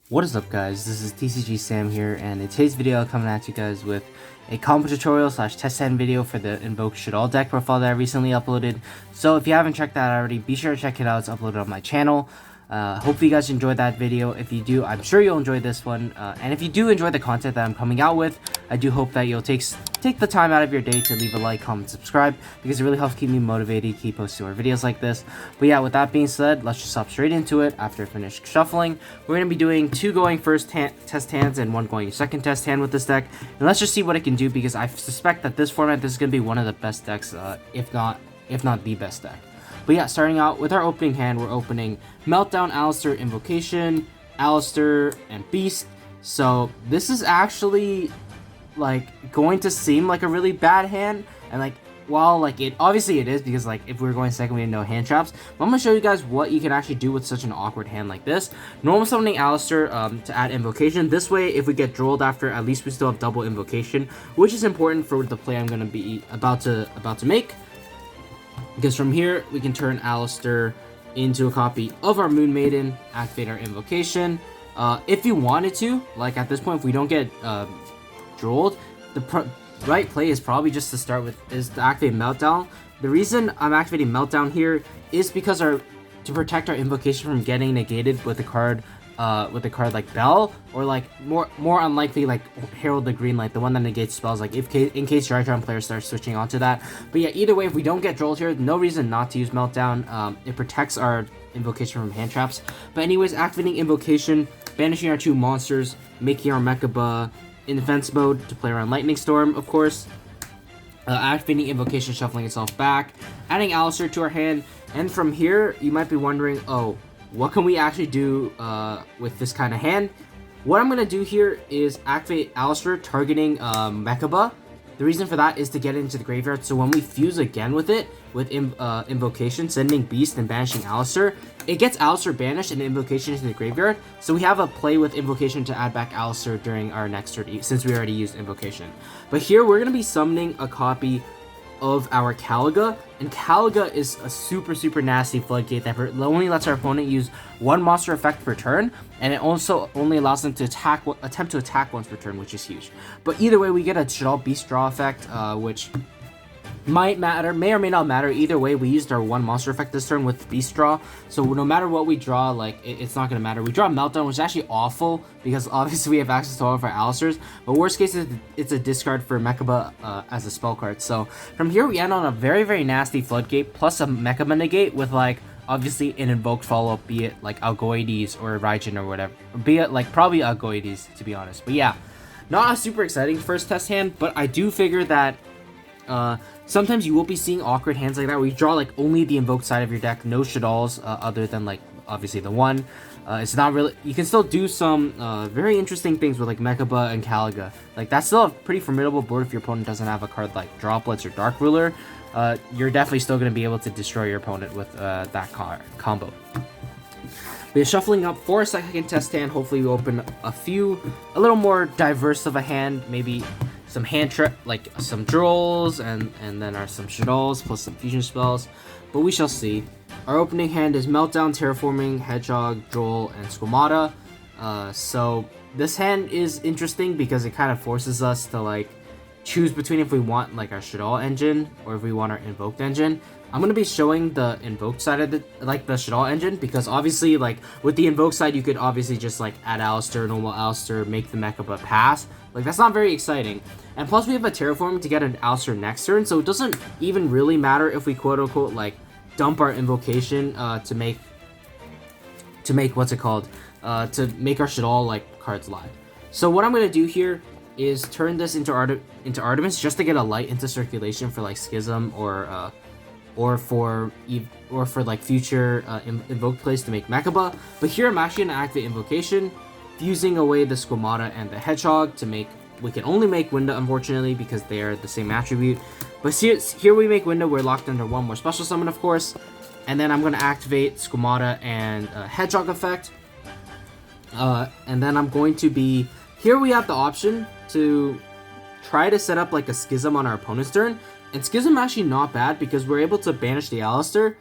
What is up, guys? This is TCG Sam here, and in today's video I'm coming at you guys with a combo tutorial slash test hand video for the Invoked Shaddolls deck profile that I recently uploaded. So if you haven't checked that out already, be sure to check it out. It's uploaded on my channel. Hopefully you guys enjoyed that video. If you do, I'm sure you'll enjoy this one. And if you do enjoy the content that I'm coming out with, I do hope that you'll take the time out of your day to leave a like, comment, subscribe, because it really helps keep me motivated, keep posting more videos like this. But yeah, with that being said, let's just hop straight into it. After I finish shuffling, we're going to be doing 2 going first test hands and 1 going second test hand with this deck. And let's just see what it can do, because I suspect that this format, this is going to be one of the best decks, if not the best deck. But yeah, starting out with our opening hand, we're opening Meltdown, Aleister, Invocation, Aleister, and Beast. So this is actually like going to seem like a really bad hand, and like while like it obviously it is, because like if we were going second we had no hand traps, but I'm gonna show you guys what you can actually do with such an awkward hand like this. Normal summoning Aleister to add Invocation. This way, if we get drilled after, at least we still have double Invocation, which is important for the play I'm gonna be about to make. Because from here, we can turn Aleister into a copy of our Moon Maiden, activate our Invocation. If you wanted to, like at this point, if we don't get drooled, the right play is probably just to start with, is to activate Meltdown. The reason I'm activating Meltdown here is because to protect our Invocation from getting negated with a card like Bell, or like more unlikely like Herald the Green Light, the one that negates spells, like in case your Dragon player starts switching onto that. But yeah, either way, if we don't get drolled here, no reason not to use Meltdown. It protects our Invocation from hand traps. But anyways, activating Invocation, banishing our 2 monsters, making our mechaba in defense mode to play around Lightning Storm, of course. Activating Invocation, shuffling itself back, adding Aleister to our hand, and from here you might be wondering, oh, what can we actually do with this kind of hand? What I'm going to do here is activate Aleister, targeting mechaba. The reason for that is to get it into the graveyard, so when we fuse again with it, with Invocation, sending Beast and banishing Aleister, it gets Aleister banished and Invocation into the graveyard, so we have a play with Invocation to add back Aleister during our next turn, since we already used Invocation. But here, we're going to be summoning a copy of our Caliga, and Caliga is a super nasty floodgate that only lets our opponent use 1 monster effect per turn, and it also only allows them to attempt to attack once per turn, which is huge. But either way, we get a Shaddoll Beast draw effect, which may or may not matter. Either way, we used our 1 monster effect this turn with Beast draw, so no matter what we draw, like it's not gonna matter. We draw Meltdown, which is actually awful, because obviously we have access to all of our Aleisters, but worst case it's a discard for mechaba as a spell card. So from here we end on a very nasty floodgate plus a mechaba negate with like obviously an invoked follow-up, be it like Algoides or Raijin or whatever, be it like probably Algoides, to be honest. But yeah, not a super exciting first test hand, but I do figure that sometimes you will be seeing awkward hands like that, where you draw like only the invoked side of your deck, no Shaddolls, other than like obviously the one. It's not really, you can still do some very interesting things with like mechaba and Caliga. Like that's still a pretty formidable board if your opponent doesn't have a card like Droplets or Dark Ruler. You're definitely still going to be able to destroy your opponent with that combo. We're shuffling up for a second test hand. Hopefully we open a little more diverse of a hand, maybe some hand trap, like some drolls, and then some Shaddolls plus some fusion spells, but we shall see. Our opening hand is Meltdown, Terraforming, Hedgehog, Droll, and Squamata. So this hand is interesting because it kind of forces us to like choose between if we want like our Shaddoll engine or if we want our invoked engine. I'm going to be showing the invoked side of the Shaddoll engine, because obviously like with the invoked side you could obviously just like add Aleister, normal Aleister, make the mechaba pass. Like that's not very exciting. And plus we have a Terraform to get an Aleister next turn, so it doesn't even really matter if we quote unquote like dump our Invocation to make what's it called? To make our Shaddoll like cards live. So what I'm going to do here is turn this into Artemis just to get a light into circulation for like Schism or for like future invoked plays to make mechaba. But here I'm actually gonna activate Invocation, fusing away the Squamata and the Hedgehog to make. We can only make Winda, unfortunately, because they are the same attribute. But here we make Winda. We're locked under 1 more special summon, of course, and then I'm gonna activate Squamata and Hedgehog effect. And then I'm going to be here. We have the option to try to set up like a Schism on our opponent's turn. And Schism actually not bad, because we're able to banish the Aleister,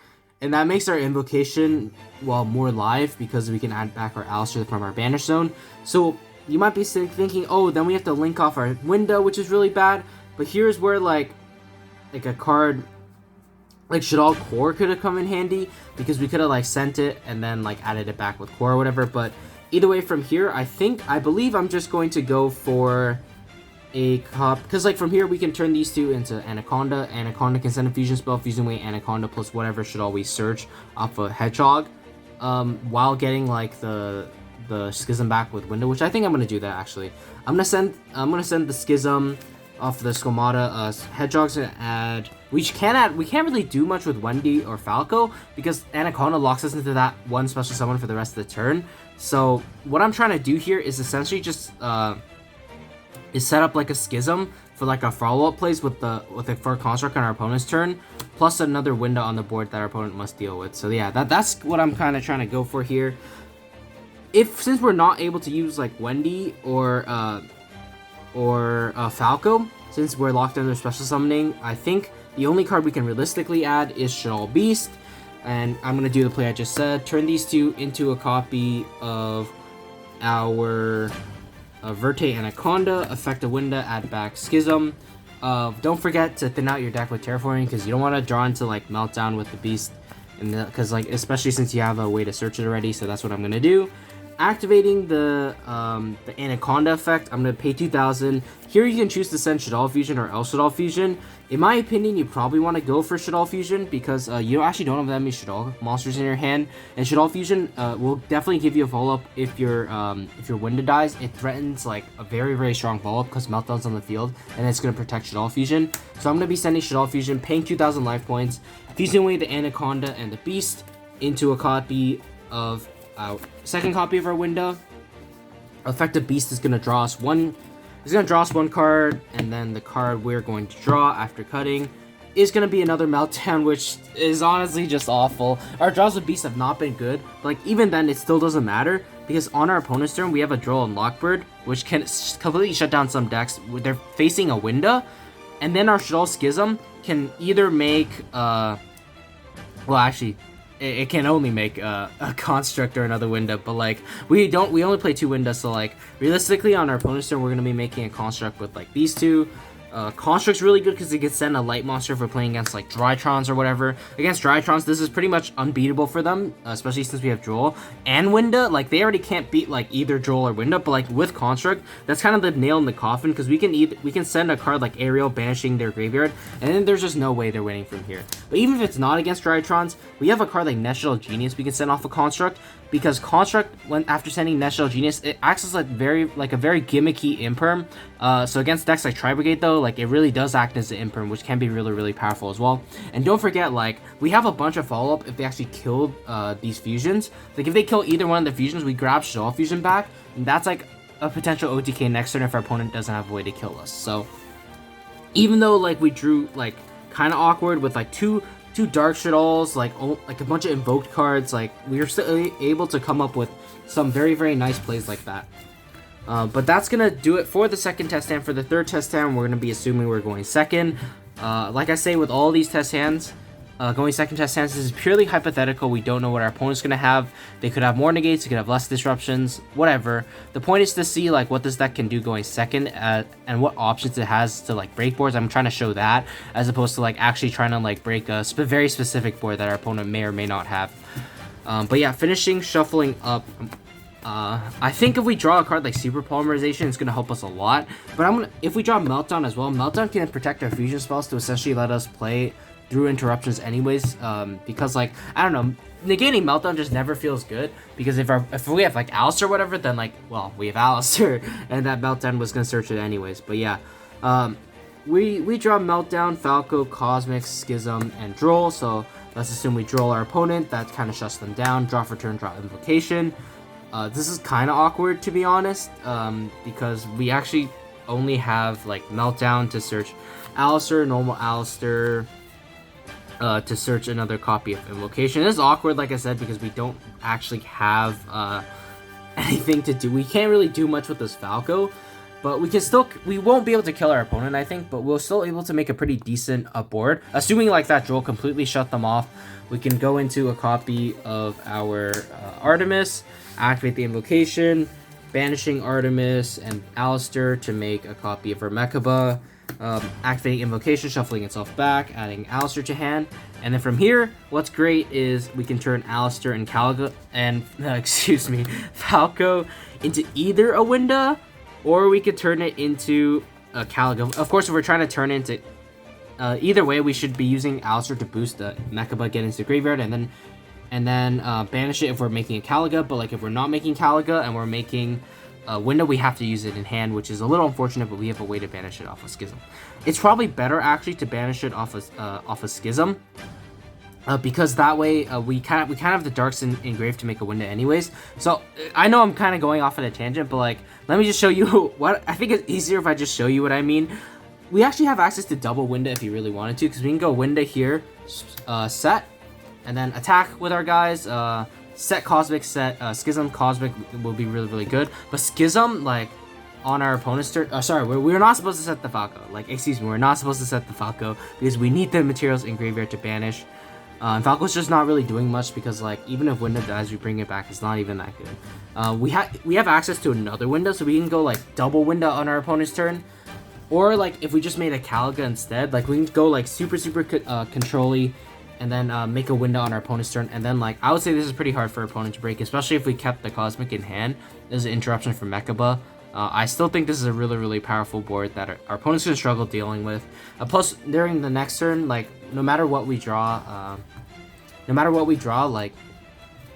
and that makes our invocation, well, more live because we can add back our aleister from our banish zone. So you might be thinking, oh, then we have to link off our winda, which is really bad. But here's where like a card like Shaddoll Core could have come in handy, because we could have like sent it and then like added it back with Core or whatever. But either way, from here, I believe I'm just going to go for a cop, because like from here we can turn these two into Anaconda. Anaconda can send a fusion spell, fusion away Anaconda plus whatever Shaddoll we search off a Hedgehog, while getting like the Schism back with winda, which I think I'm gonna do that actually. I'm gonna send the Schism off the Squamata. Hedgehogs and add. We can't really do much with Wendy or Falco because Anaconda locks us into that one special summon for the rest of the turn. So what I'm trying to do here is essentially just set up like a Schism for like a follow-up plays with a Fur Construct on our opponent's turn, plus another window on the board that our opponent must deal with. So yeah, that's what I'm kind of trying to go for here. Since we're not able to use like Wendy or Falco, since we're locked under special summoning, I think the only card we can realistically add is Shaddoll Beast. And I'm going to do the play I just said. Turn these two into a copy of our Verte Anaconda, affect a winda, add back Schism. Don't forget to thin out your deck with Terraforming, because you don't want to draw into like Meltdown with the Beast, because like especially since you have a way to search it already. So that's what I'm going to do. Activating the Anaconda effect, I'm going to pay 2,000. Here you can choose to send Shaddoll Fusion or else Shaddoll Fusion. In my opinion, you probably want to go for Shaddoll Fusion because you actually don't have that many Shaddoll monsters in your hand. And Shaddoll Fusion will definitely give you a follow-up if your winda dies. It threatens like a very, very strong follow-up because Meltdown's on the field, and it's going to protect Shaddoll Fusion. So I'm going to be sending Shaddoll Fusion, paying 2,000 life points, fusing away the Anaconda and the Beast into a copy of our second copy of our winda. Effective Beast is going to draw us one. It's going to draw us one card, and then the card we're going to draw after cutting is going to be another Meltdown, which is honestly just awful. Our draws with Beast have not been good, but like even then it still doesn't matter, because on our opponent's turn we have a Droll and Lockbird, which can completely shut down some decks. They're facing a winda, and then our Shaddoll Schism can either make well, actually it can only make a construct or another winda, but like we only play two windas, so like realistically on our opponent's turn we're going to be making a construct with like these two. Construct's really good because it can send a light monster for playing against like Drytrons or whatever. Against Drytrons, this is pretty much unbeatable for them, especially since we have Droll and winda. Like they already can't beat like either Droll or winda, but like with Construct, that's kind of the nail in the coffin, because we can send a card like Ariel banishing their graveyard, and then there's just no way they're winning from here. But even if it's not against Drytrons, we have a card like Shaddoll Genius we can send off a Construct, because Construct, after sending Shaddoll Genius, it acts as like a very gimmicky imperm. So against decks like Tri-Brigade though, like it really does act as an imperm, which can be really, really powerful as well. And don't forget, like we have a bunch of follow-up if they actually killed these fusions. Like if they kill either one of the fusions, we grab Shaddoll Fusion back, and that's like a potential OTK next turn if our opponent doesn't have a way to kill us. So even though like we drew like kind of awkward with like two Dark Shaddolls, like a bunch of invoked cards, like we were still able to come up with some very, very nice plays like that. But that's gonna do it for the second test hand. For the third test hand, we're gonna be assuming we're going second. Like I say, with all these test hands, going second test hands, this is purely hypothetical. We don't know what our opponent's gonna have. They could have more negates, they could have less disruptions, whatever. The point is to see like what this deck can do going second, and what options it has to like break boards. I'm trying to show that, as opposed to like actually trying to like break a very specific board that our opponent may or may not have. But yeah, finishing shuffling up. I think if we draw a card like Super Polymerization, it's going to help us a lot. But if we draw Meltdown as well, Meltdown can protect our fusion spells to essentially let us play through interruptions anyways. Because like, I don't know, negating Meltdown just never feels good. Because if we have like aleister or whatever, then like, well, we have aleister, and that Meltdown was going to search it anyways. But yeah, we draw Meltdown, Falco, Cosmic, Schism, and Droll. So let's assume we Droll our opponent. That kind of shuts them down. Draw for turn, draw Invocation. This is kind of awkward, to be honest, because we actually only have like Meltdown to search aleister, normal aleister, to search another copy of Invocation. This is awkward, like I said, because we don't actually have anything to do. We can't really do much with this Falco, but we won't be able to kill our opponent, I think, but we'll still able to make a pretty decent board. Assuming like that Joel completely shut them off, we can go into a copy of our Artemis, activate the invocation, banishing Artemis and Aleister to make a copy of our mechaba, activating invocation, shuffling itself back, adding Aleister to hand, and then from here, what's great is we can turn Aleister and Caliga and excuse me, Falco into either a Winda, or we could turn it into a Caliga. Of course, if we're trying to turn it into either way, we should be using Aleister to boost the mechaba, get into the graveyard, and then banish it if we're making a Caliga. But like if we're not making Caliga and we're making a Winda, we have to use it in hand, which is a little unfortunate, but we have a way to banish it off of Schism. It's probably better actually to banish it off of Schism, because that way we kind of have the darks engraved to make a Winda anyways. So I know I'm kind of going off on a tangent, but like let me just show you what I think it's easier if I just show you what I mean. We actually have access to double Winda if you really wanted to, because we can go Winda here, set, and then attack with our guys. Set Cosmic, set Schism. Cosmic will be really good, but Schism, like on our opponent's turn, sorry, we're not supposed to set the Falco. Like, excuse me, we're not supposed to set the Falco because we need the materials in graveyard to banish. And Falco's just not really doing much because like even if Winda dies, we bring it back. It's not even that good. We have access to another Winda, so we can go like double Winda on our opponent's turn. Or like if we just made a Caliga instead, like we can go like super control-y and then make a Winda on our opponent's turn. And then like I would say this is pretty hard for our opponent to break, especially if we kept the Cosmic in hand. There's an interruption from mechaba. I still think this is a really powerful board that our opponent's gonna struggle dealing with. Plus during the next turn, like no matter what we draw, like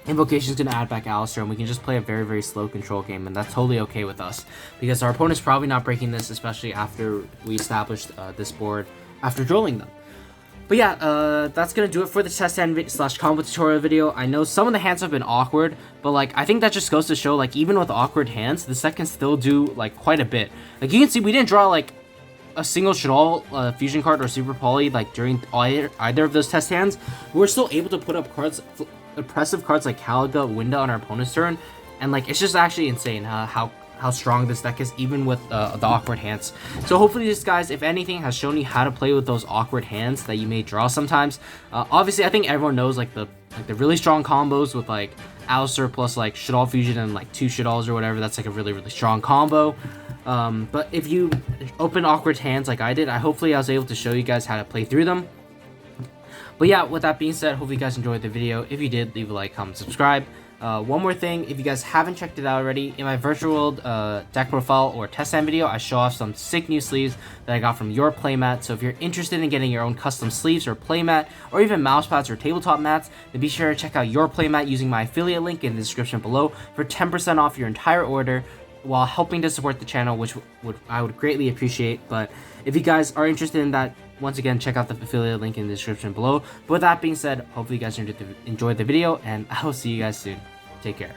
Invocation's gonna add back Aleister, and we can just play a very slow control game, and that's totally okay with us because our opponent's probably not breaking this, especially after we established this board after drilling them. But yeah, that's gonna do it for the test hand / combo tutorial video. I know some of the hands have been awkward, but like I think that just goes to show like even with awkward hands, the set can still do like quite a bit. Like you can see, we didn't draw like a single shaddoll fusion card or super poly like during either of those test hands. We're still able to put up cards, impressive cards like Caliga, Winda on our opponent's turn, and like it's just actually insane how strong this deck is even with the awkward hands. So hopefully this, guys, if anything, has shown you how to play with those awkward hands that you may draw sometimes. Obviously I think everyone knows like the really strong combos with like Aleister plus like shaddoll fusion and like 2 shadolls or whatever. That's like a really strong combo. But if you open awkward hands like I did, hopefully I was able to show you guys how to play through them. But yeah, with that being said, hopefully you guys enjoyed the video. If you did, leave a like, comment, subscribe. One more thing, if you guys haven't checked it out already, in my virtual world deck profile or test hand video, I show off some sick new sleeves that I got from Your Playmat. So if you're interested in getting your own custom sleeves or playmat, or even mouse pads or tabletop mats, then be sure to check out Your Playmat using my affiliate link in the description below for 10% off your entire order, while helping to support the channel, which I would greatly appreciate. But if you guys are interested in that, once again, check out the affiliate link in the description below. But with that being said, hopefully you guys enjoyed the video, and I will see you guys soon. Take care.